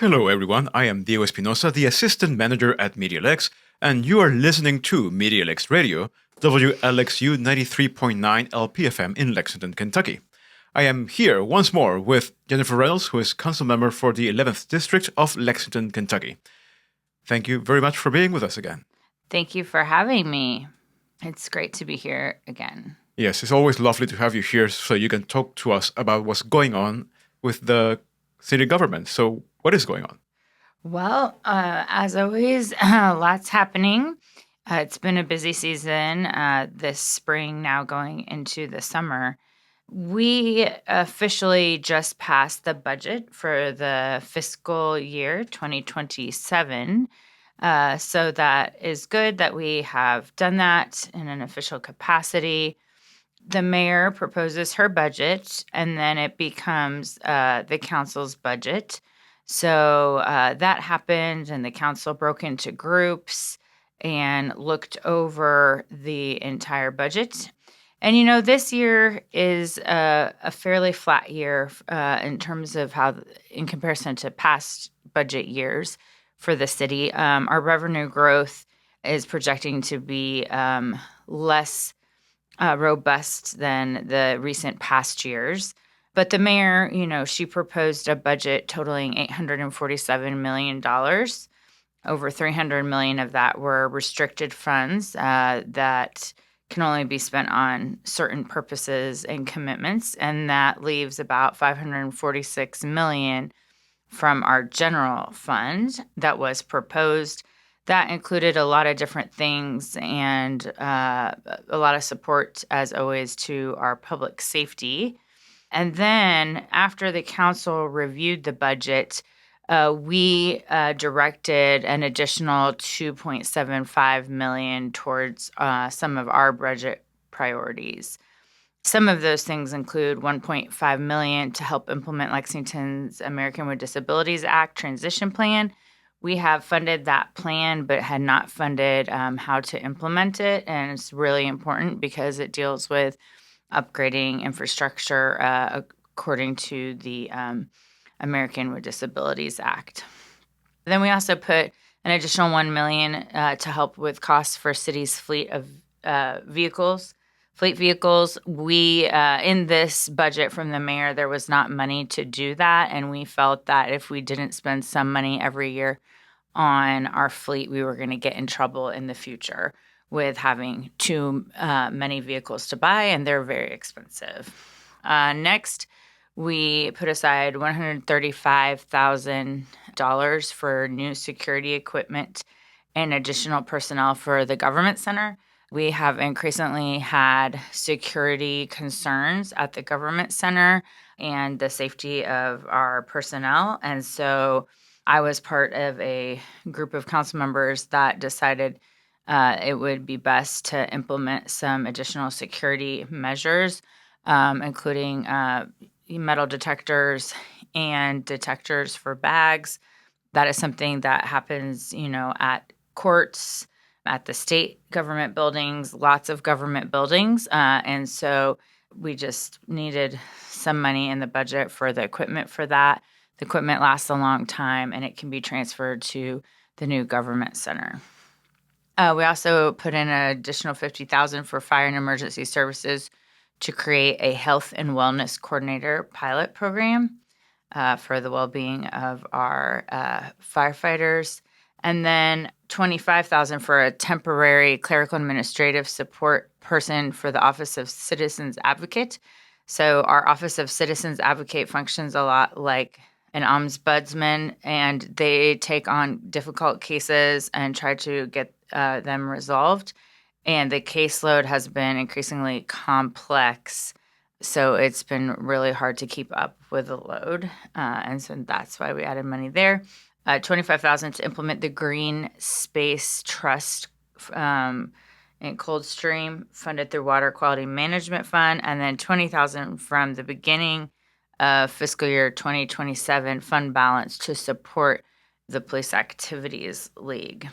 Hello, everyone. I am Diego Espinosa, the Assistant Manager at MediaLex, and you are listening to MediaLex Radio, WLXU 93.9 LPFM in Lexington, Kentucky. I am here once more with Jennifer Reynolds, who is Council Member for the 11th District of Lexington, Kentucky. Thank you very much for being with us again. Thank you for having me. It's great to be here again. Yes, it's always lovely to have you here so you can talk to us about what's going on with the city government. So, what is going on? Well, as always, lots happening. It's been a busy season this spring, now going into the summer. We officially just passed the budget for the fiscal year 2027. So that is good that we have done that in an official capacity. The mayor proposes her budget, and then it becomes the council's budget. So that happened, and the council broke into groups and looked over the entire budget. And, this year is a fairly flat year in terms of in comparison to past budget years for the city. Our revenue growth is projecting to be less robust than the recent past years. But the mayor, she proposed a budget totaling $847 million. Over $300 million of that were restricted funds that can only be spent on certain purposes and commitments. And that leaves about $546 million from our general fund that was proposed. That included a lot of different things and a lot of support, as always, to our public safety. And then after the council reviewed the budget, we directed an additional $2.75 million towards some of our budget priorities. Some of those things include $1.5 million to help implement Lexington's American with Disabilities Act transition plan. We have funded that plan, but had not funded how to implement it. And it's really important because it deals with upgrading infrastructure according to the American with Disabilities Act. Then we also put an additional $1 million to help with costs for city's fleet of fleet vehicles. We, in this budget from the mayor, there was not money to do that. And we felt that if we didn't spend some money every year on our fleet, we were going to get in trouble in the future with having too many vehicles to buy, and they're very expensive. Next, we put aside $135,000 for new security equipment and additional personnel for the government center. We have increasingly had security concerns at the government center and the safety of our personnel. And so I was part of a group of council members that decided it would be best to implement some additional security measures, including metal detectors and detectors for bags. That is something that happens, at courts, at the state government buildings, lots of government buildings. And so we just needed some money in the budget for the equipment for that. The equipment lasts a long time, and it can be transferred to the new government center. We also put in an additional $50,000 for fire and emergency services to create a health and wellness coordinator pilot program for the well-being of our firefighters. And then $25,000 for a temporary clerical administrative support person for the Office of Citizens Advocate. So our Office of Citizens Advocate functions a lot like an ombudsman, and they take on difficult cases and try to get them resolved. And the caseload has been increasingly complex, so it's been really hard to keep up with the load. And so that's why we added money there. $25,000 to implement the Green Space Trust in Coldstream, funded through Water Quality Management Fund, and then $20,000 from the beginning of fiscal year 2027 fund balance to support the Police Activities League.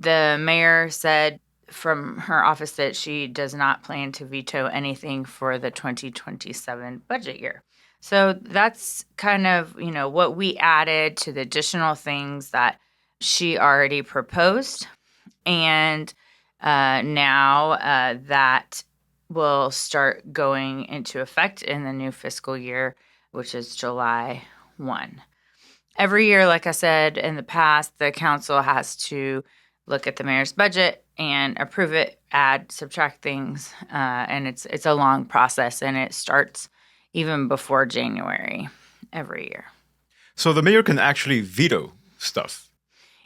The mayor said from her office that she does not plan to veto anything for the 2027 budget year. So that's kind of, what we added to the additional things that she already proposed. And now that will start going into effect in the new fiscal year, which is July 1. Every year, like I said in the past, the council has to look at the mayor's budget and approve it, add, subtract things, and it's a long process, and it starts even before January every year. So the mayor can actually veto stuff.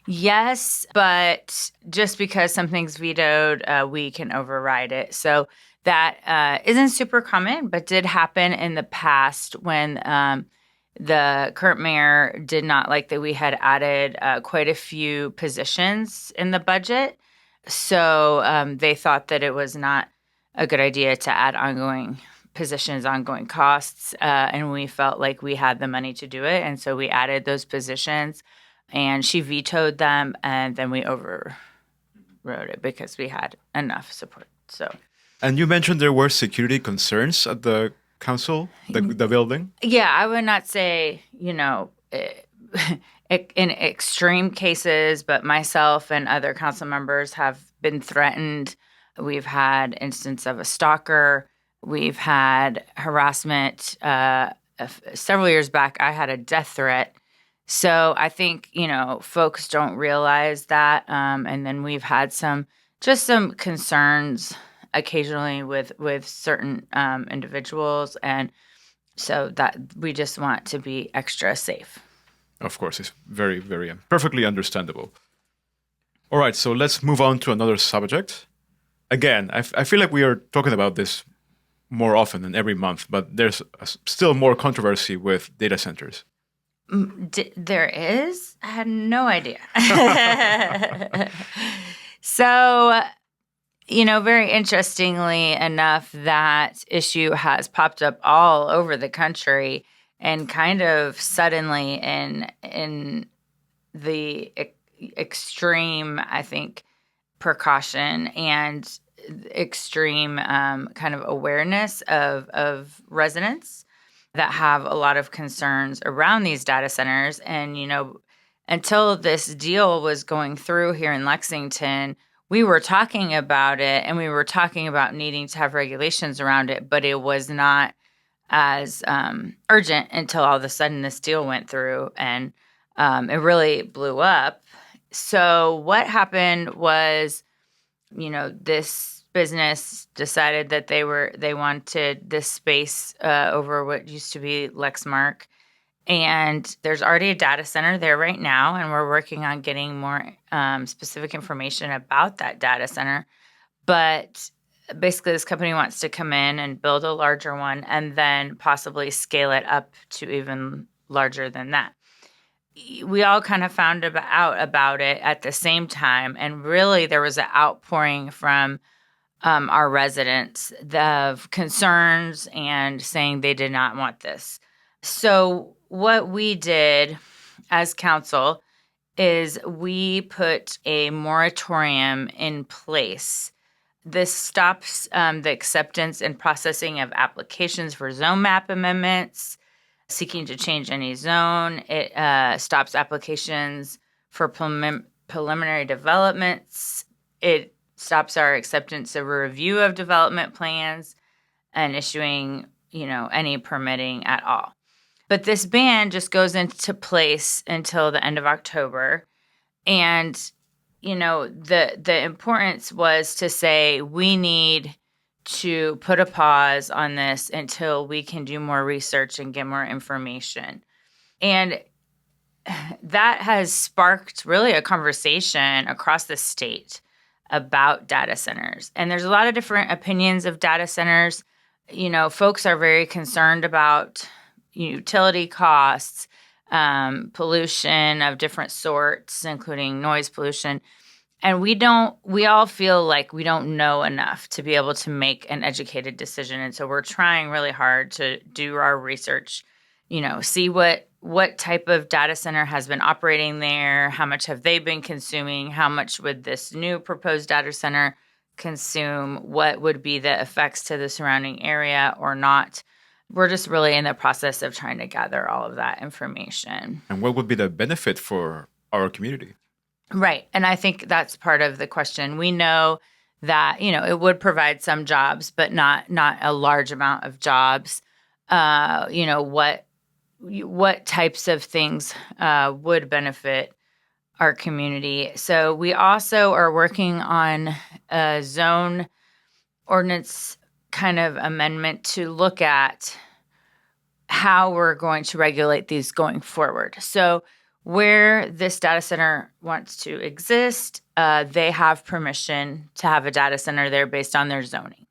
Yes, but just because something's vetoed, we can override it. So that isn't super common, but did happen in the past when the current mayor did not like that we had added quite a few positions in the budget. So they thought that it was not a good idea to add ongoing positions, ongoing costs. And we felt like we had the money to do it. And so we added those positions, and she vetoed them. And then we overrode it because we had enough support. So. And you mentioned there were security concerns at the council, the building? Yeah, I would not say, in extreme cases, but myself and other council members have been threatened. We've had instance of a stalker. We've had harassment. Several years back, I had a death threat. So I think, folks don't realize that. And then we've had some concerns occasionally with certain individuals, and so that we just want to be extra safe. Of course, it's very, very perfectly understandable. All right, so let's move on to another subject. Again, I feel like we are talking about this more often than every month, but there's still more controversy with data centers. There is? I had no idea. So, very interestingly enough, that issue has popped up all over the country, and kind of suddenly in the extreme, I think, precaution and extreme kind of awareness of residents that have a lot of concerns around these data centers. And, until this deal was going through here in Lexington, we were talking about it, and we were talking about needing to have regulations around it, but it was not as urgent until all of a sudden this deal went through, and it really blew up. So what happened was, this business decided that they wanted this space over what used to be Lexmark. And there's already a data center there right now, and we're working on getting more specific information about that data center. But basically, this company wants to come in and build a larger one and then possibly scale it up to even larger than that. We all kind of found out about it at the same time, and really there was an outpouring from our residents of concerns and saying they did not want this. So what we did as council is we put a moratorium in place. This stops the acceptance and processing of applications for zone map amendments, seeking to change any zone. It stops applications for preliminary developments. It stops our acceptance of a review of development plans and issuing, any permitting at all. But this ban just goes into place until the end of October. And, the importance was to say we need to put a pause on this until we can do more research and get more information. And that has sparked really a conversation across the state about data centers. And there's a lot of different opinions of data centers. Folks are very concerned about utility costs, pollution of different sorts, including noise pollution. And we all feel like we don't know enough to be able to make an educated decision. And so we're trying really hard to do our research, see what type of data center has been operating there, how much have they been consuming, how much would this new proposed data center consume, what would be the effects to the surrounding area or not. we're just really in the process of trying to gather all of that information. And what would be the benefit for our community? Right. And I think that's part of the question. We know that, it would provide some jobs, but not a large amount of jobs. What types of things would benefit our community? So we also are working on a zone ordinance kind of amendment to look at how we're going to regulate these going forward. So where this data center wants to exist, they have permission to have a data center there based on their zoning.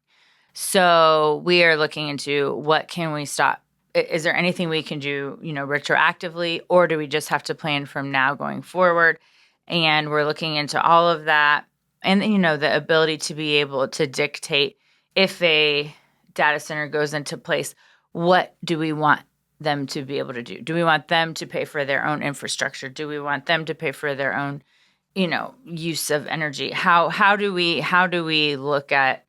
So we are looking into what can we stop. Is there anything we can do, retroactively, or do we just have to plan from now going forward? And we're looking into all of that. And, the ability to be able to dictate if a data center goes into place, what do we want them to be able to do? Do we want them to pay for their own infrastructure? Do we want them to pay for their own, use of energy? How do we look at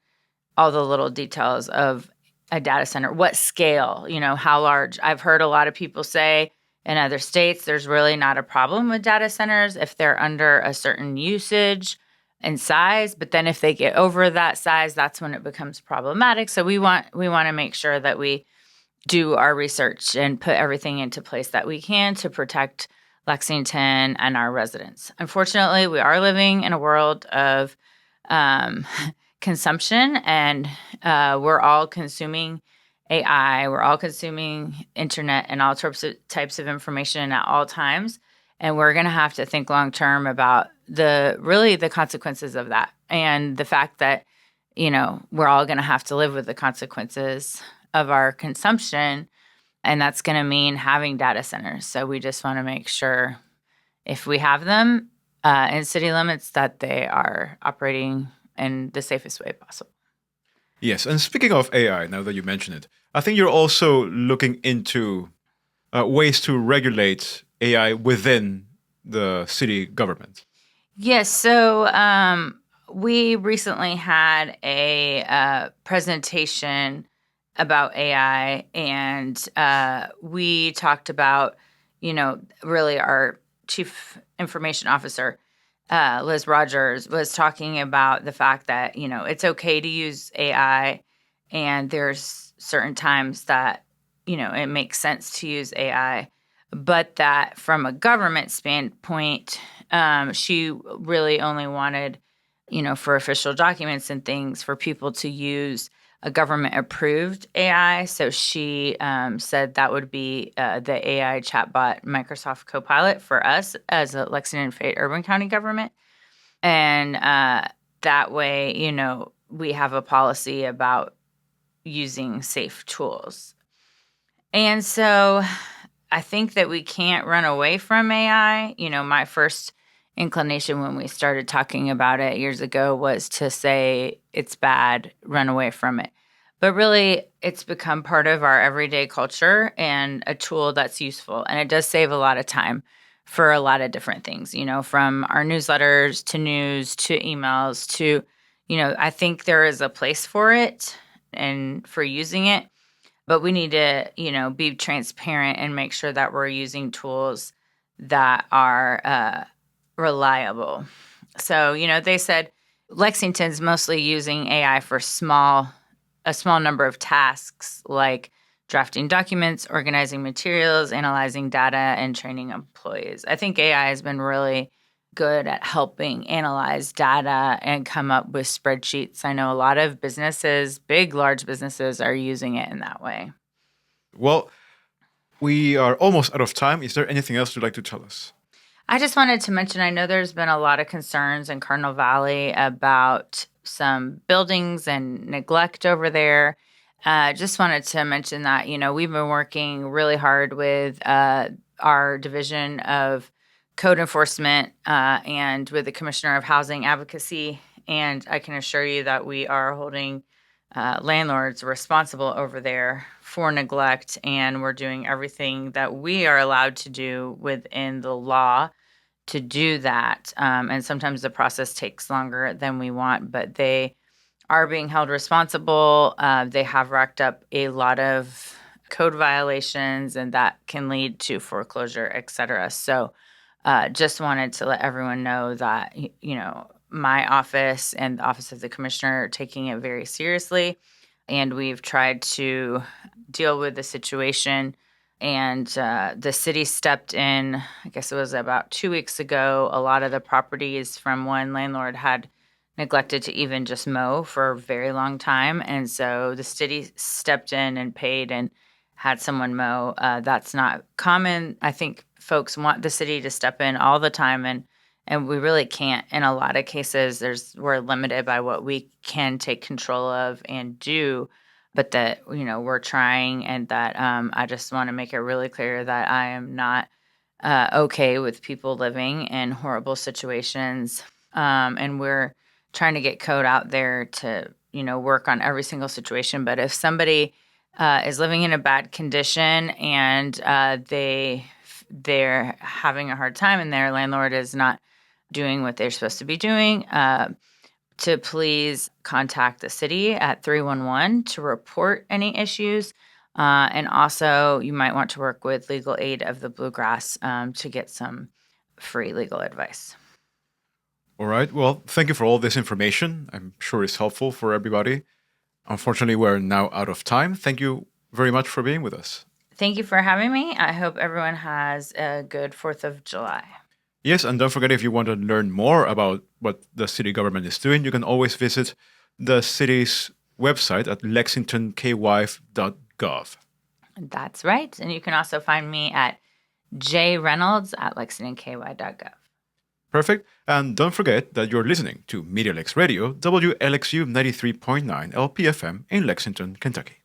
all the little details of a data center? What scale? How large? I've heard a lot of people say in other states there's really not a problem with data centers if they're under a certain usage and size, but then if they get over that size, that's when it becomes problematic. So we want to make sure that we do our research and put everything into place that we can to protect Lexington and our residents. Unfortunately, we are living in a world of consumption, and we're all consuming AI. We're all consuming internet and all types of information at all times. And we're going to have to think long term about the consequences of that, and the fact that, we're all going to have to live with the consequences of our consumption. And that's going to mean having data centers. So we just want to make sure if we have them in city limits that they are operating in the safest way possible. Yes. And speaking of AI, now that you mention it, I think you're also looking into ways to regulate AI within the city government. Yes. So we recently had a presentation about AI, and we talked about, really our chief information officer, Liz Rogers, was talking about the fact that, it's okay to use AI, and there's certain times that, it makes sense to use AI, but that from a government standpoint, she really only wanted, for official documents and things, for people to use a government-approved AI. So she said that would be the AI chatbot Microsoft Copilot for us as a Lexington Fayette Urban County government. And that way, we have a policy about using safe tools. And so I think that we can't run away from AI. My first inclination when we started talking about it years ago was to say it's bad, run away from it. But really, it's become part of our everyday culture and a tool that's useful. And it does save a lot of time for a lot of different things, from our newsletters to news to emails to, I think there is a place for it and for using it. But we need to, be transparent and make sure that we're using tools that are reliable. So, they said Lexington's mostly using AI for a small number of tasks like drafting documents, organizing materials, analyzing data, and training employees. I think AI has been really good at helping analyze data and come up with spreadsheets. I know a lot of businesses, large businesses, are using it in that way. Well, we are almost out of time. Is there anything else you'd like to tell us? I just wanted to mention, I know there's been a lot of concerns in Cardinal Valley about some buildings and neglect over there. Just wanted to mention that, we've been working really hard with our Division of Code Enforcement and with the Commissioner of Housing Advocacy. And I can assure you that we are holding landlords responsible over there for neglect, and we're doing everything that we are allowed to do within the law to do that. And sometimes the process takes longer than we want, but they are being held responsible. They have racked up a lot of code violations, and that can lead to foreclosure, et cetera. So just wanted to let everyone know that, my office and the Office of the Commissioner are taking it very seriously. And we've tried to deal with the situation. And the city stepped in, I guess it was about 2 weeks ago. A lot of the properties from one landlord had neglected to even just mow for a very long time. And so the city stepped in and paid and had someone mow. That's not common. I think folks want the city to step in all the time, and we really can't. In a lot of cases, we're limited by what we can take control of and do, but that we're trying, and that I just want to make it really clear that I am not okay with people living in horrible situations, and we're trying to get code out there to work on every single situation. But if somebody is living in a bad condition and they're having a hard time and their landlord is not doing what they're supposed to be doing, to please contact the city at 311 to report any issues. And also, you might want to work with Legal Aid of the Bluegrass to get some free legal advice. All right. Well, thank you for all this information. I'm sure it's helpful for everybody. Unfortunately, we're now out of time. Thank you very much for being with us. Thank you for having me. I hope everyone has a good 4th of July. Yes, and don't forget, if you want to learn more about what the city government is doing, you can always visit the city's website at lexingtonky.gov. That's right. And you can also find me at jreynolds at lexingtonky.gov. Perfect. And don't forget that you're listening to Media Lex Radio, WLXU 93.9 LPFM in Lexington, Kentucky.